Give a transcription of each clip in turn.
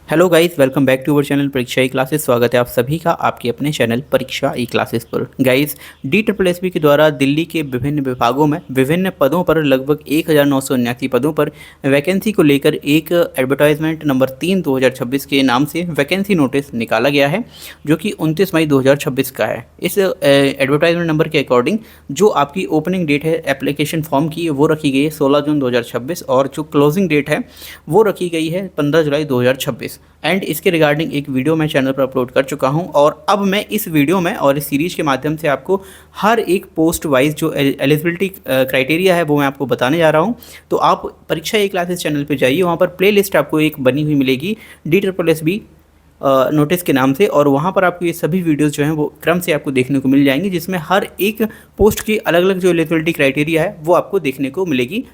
Hello guys, welcome back to our channel Pariksha E classes. स्वागत है आप सभी का आपके अपने चैनल परीक्षा ई क्लासेस पर। गाइस, DSSB के द्वारा दिल्ली के विभिन्न विभागों में विभिन्न पदों पर लगभग 1979 पदों पर वैकेंसी को लेकर एक एडवर्टाइजमेंट नंबर 3 2026 के नाम से वैकेंसी नोटिस निकाला गया है, जो कि 29 मई 2026 का है। इस एडवर्टाइजमेंट नंबर के अकॉर्डिंग जो आपकी ओपनिंग डेट है एप्लीकेशन फॉर्म की, वो रखी गई है 16 जून 2026 और जो क्लोजिंग डेट है वो रखी गई है 15 जुलाई 2026। एंड इसके रिगार्डिंग एक वीडियो मैं चैनल पर अपलोड कर चुका हूं और अब मैं इस वीडियो में और इस सीरीज के माध्यम से आपको हर एक पोस्ट वाइज जो एलिजिबिलिटी क्राइटेरिया है वो मैं आपको बताने जा रहा हूं। तो आप परीक्षा ई क्लासेस चैनल पे जाइए, वहां पर प्लेलिस्ट आपको एक बनी हुई मिलेगी DSSB नोटिस के नाम से, और वहाँ पर आपको ये सभी वीडियोस जो हैं वो क्रम से आपको देखने को मिल जाएंगी, जिसमें हर एक पोस्ट की अलग अलग जो एलिजिबिलिटी क्राइटेरिया है वो आपको देखने को मिलेगी।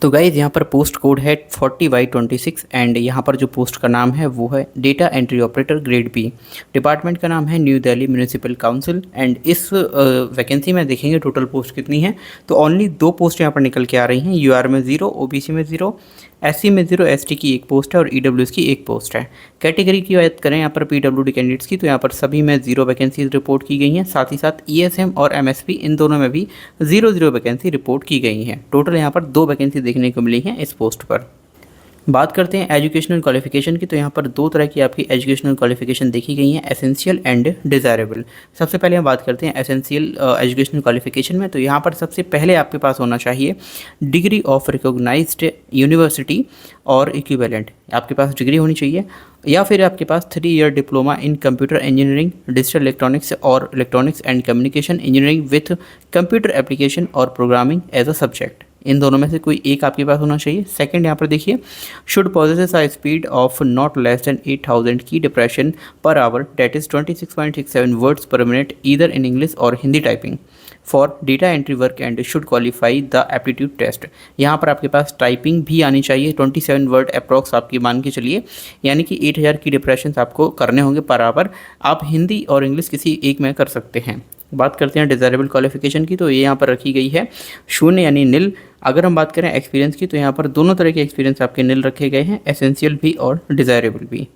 तो गाइज़, यहाँ पर पोस्ट कोड है 40Y26 एंड यहाँ पर जो पोस्ट का नाम है वो है data entry operator grade B. Department का नाम है New Delhi municipal council. And इस वैकेंसी में देखेंगे टोटल पोस्ट कितनी है, तो ओनली 2 पोस्ट यहाँ पर निकल के आ रही हैं। UR में 0, OBC में 0, SC में 0, ST की 1 पोस्ट है और EWS की 1 पोस्ट है। कैटेगरी की बात करें यहाँ पर PWD कैंडिडेट्स की, तो यहाँ पर सभी में 0 वैकेंसीज रिपोर्ट की गई हैं। साथ ही साथ ESM और MSP इन दोनों में भी 0 वैकेंसी रिपोर्ट की गई हैं। टोटल यहाँ पर 2 वैकेंसी देखने को मिली हैं इस पोस्ट पर। बात करते हैं एजुकेशनल क्वालिफिकेशन की, तो यहाँ पर 2 तरह की आपकी एजुकेशनल क्वालिफिकेशन देखी गई हैं, एसेंशियल एंड डिज़ायरेबल। सबसे पहले हम बात करते हैं एसेंशियल एजुकेशनल क्वालिफिकेशन में। तो यहाँ पर सबसे पहले आपके पास होना चाहिए डिग्री ऑफ रिकॉग्नाइज्ड यूनिवर्सिटी और इक्विवेलेंट। आपके पास डिग्री होनी चाहिए, या फिर आपके पास 3 year diploma in computer engineering, digital electronics और electronics and communication engineering with computer application और प्रोग्रामिंग एज अ सब्जेक्ट। इन दोनों में से कोई एक आपके पास होना चाहिए। सेकंड, यहाँ पर देखिए, should possesses a speed of not less than 8000 की depression per hour that is 26.67 words per minute either in English और Hindi typing for data entry work and should qualify the aptitude test. यहाँ पर आपके पास typing भी आनी चाहिए, 27 word approx आपकी मान के चलिए, यानी कि 8000 की डिप्रेशन आपको करने होंगे पर आवर। आप हिंदी और इंग्लिश किसी एक में कर सकते हैं। बात करते हैं डिज़ायरेबल क्वालिफिकेशन की, तो ये यहाँ पर रखी गई है 0 यानी निल। अगर हम बात करें एक्सपीरियंस की, तो यहाँ पर दोनों तरह के एक्सपीरियंस आपके निल रखे गए हैं, एसेंशियल भी और डिज़ायरेबल भी।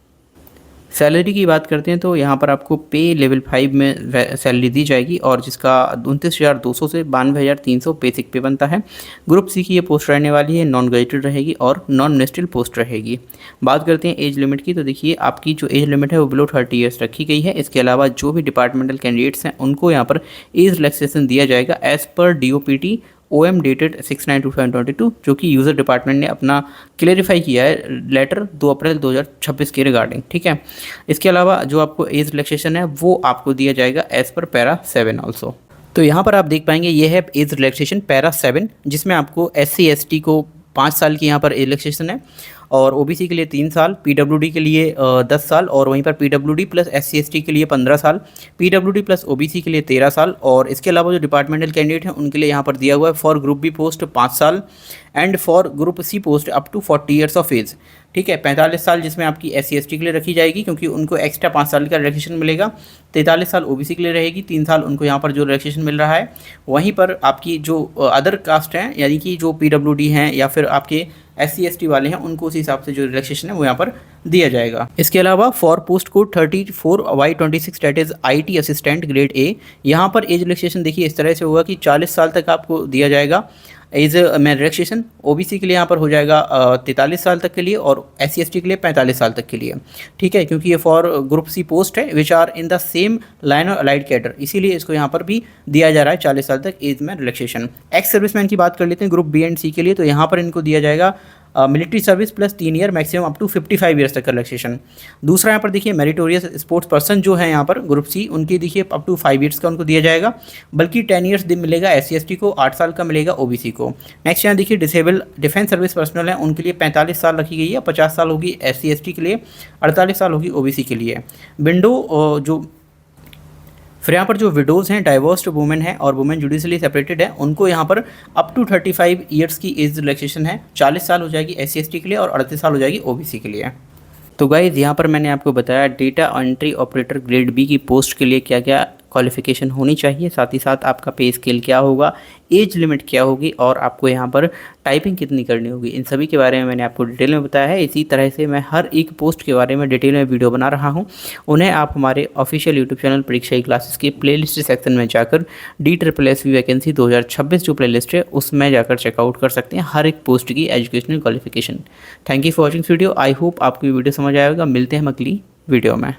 सैलरी की बात करते हैं तो यहाँ पर आपको पे लेवल 5 में सैलरी दी जाएगी, और जिसका 29,200 से 92,300 बेसिक पे बनता है। ग्रुप सी की ये पोस्ट रहने वाली है, नॉन गजेटेड रहेगी और नॉन मिनिस्ट्रियल पोस्ट रहेगी। बात करते हैं एज लिमिट की, तो देखिए आपकी जो एज लिमिट है वो बिलो 30 ईयर्स रखी गई है। इसके अलावा जो भी डिपार्टमेंटल कैंडिडेट्स हैं उनको यहाँ पर एज रिलैक्सेशन दिया जाएगा as per DOPT OM dated 6/9/2022, जो कि यूज़र डिपार्टमेंट ने अपना क्लेरिफाई किया है लेटर 2 अप्रैल 2026 के रिगार्डिंग। ठीक है, इसके अलावा जो आपको एज रिलैक्सेशन है वो आपको दिया जाएगा एज़ पर पैरा 7 ऑल्सो। तो यहाँ पर आप देख पाएंगे ये है एज रिलैक्सेशन पैरा 7, जिसमें आपको SC ST को 5 साल की यहाँ पर एज रिलैक्सेशन है, और OBC के लिए 3 साल, PWD के लिए 10 साल, और वहीं पर PWD प्लस SC ST के लिए 15 साल, PWD प्लस OBC के लिए 13 साल, और इसके अलावा जो डिपार्टमेंटल कैंडिडेट हैं उनके लिए यहाँ पर दिया हुआ है फॉर ग्रुप बी पोस्ट 5 साल and for group C post up to 40 years of age. ठीक है, 45 साल जिसमें आपकी SC ST के लिए रखी जाएगी, क्योंकि उनको एक्स्ट्रा 5 साल का रिलैक्सेशन मिलेगा। 43 साल OBC के लिए रहेगी, 3 साल उनको यहाँ पर जो रिलैक्सेशन मिल रहा है। वहीं पर आपकी जो अदर कास्ट हैं, यानी कि जो PWD हैं या फिर आपके SC ST वाले हैं, उनको उसी हिसाब से जो रिलैक्सेशन है वो यहाँ पर दिया जाएगा। इसके अलावा for post code 34Y26 that is IT assistant grade A, यहाँ पर एज रिलैक्सेशन देखिए इस तरह से होगा कि 40 साल तक आपको दिया जाएगा एज में रिलैक्सेशन। OBC के लिए यहाँ पर हो जाएगा 43 साल तक के लिए, और SC ST के लिए 45 साल तक के लिए। ठीक है, क्योंकि ये फॉर ग्रुप सी पोस्ट है which are in the same line of allied cadre, इसीलिए इसको यहाँ पर भी दिया जा रहा है 40 साल तक एज में रिलैक्सेशन। एक्स सर्विसमैन की बात कर लेते हैं ग्रुप B एंड C के लिए, तो यहाँ पर इनको दिया जाएगा military service plus 3 year maximum up to 55 years तक का रिलैक्सेशन। दूसरा यहाँ पर देखिए मेरिटोरियस स्पोर्ट्स पर्सन जो है यहाँ पर ग्रुप सी, उनकी देखिए अप टू 5 ईयर्स का उनको दिया जाएगा, बल्कि 10 ईयर्स दिन मिलेगा SC ST को, 8 साल का मिलेगा OBC को। नेक्स्ट यहाँ देखिए डिसेबल डिफेंस सर्विस पर्सनल है, उनके लिए 45 साल रखी गई है, 50 साल होगी SC ST के लिए, 48 साल होगी OBC के लिए। विंडो जो फिर यहाँ पर जो विडोज़ हैं, डाइवर्स्ड वुमेन है और वुमेन जुडिशली सेपरेटेड है, उनको यहाँ पर अप टू 35 ईयर्स की एज रिलैक्सेशन है। 40 साल हो जाएगी SC ST के लिए और 38 साल हो जाएगी OBC के लिए। तो गाइज़, यहाँ पर मैंने आपको बताया data entry operator grade B की पोस्ट के लिए क्या क्या क्वालिफ़िकेशन होनी चाहिए, साथ ही साथ आपका पे स्केल क्या होगा, एज लिमिट क्या होगी और आपको यहाँ पर टाइपिंग कितनी करनी होगी, इन सभी के बारे में मैंने आपको डिटेल में बताया है। इसी तरह से मैं हर एक पोस्ट के बारे में डिटेल में वीडियो बना रहा हूँ। उन्हें आप हमारे ऑफिशियल यूट्यूब चैनल परीक्षा क्लासेस के प्लेलिस्ट सेक्शन में जाकर DSSB वैकेंसी 2026 जो प्लेलिस्ट है उसमें जाकर चेकआउट कर सकते हैं हर एक पोस्ट की educational qualification. Thank you for watching video. I hope आपको वीडियो समझ आएगा। मिलते हैं अगली वीडियो में।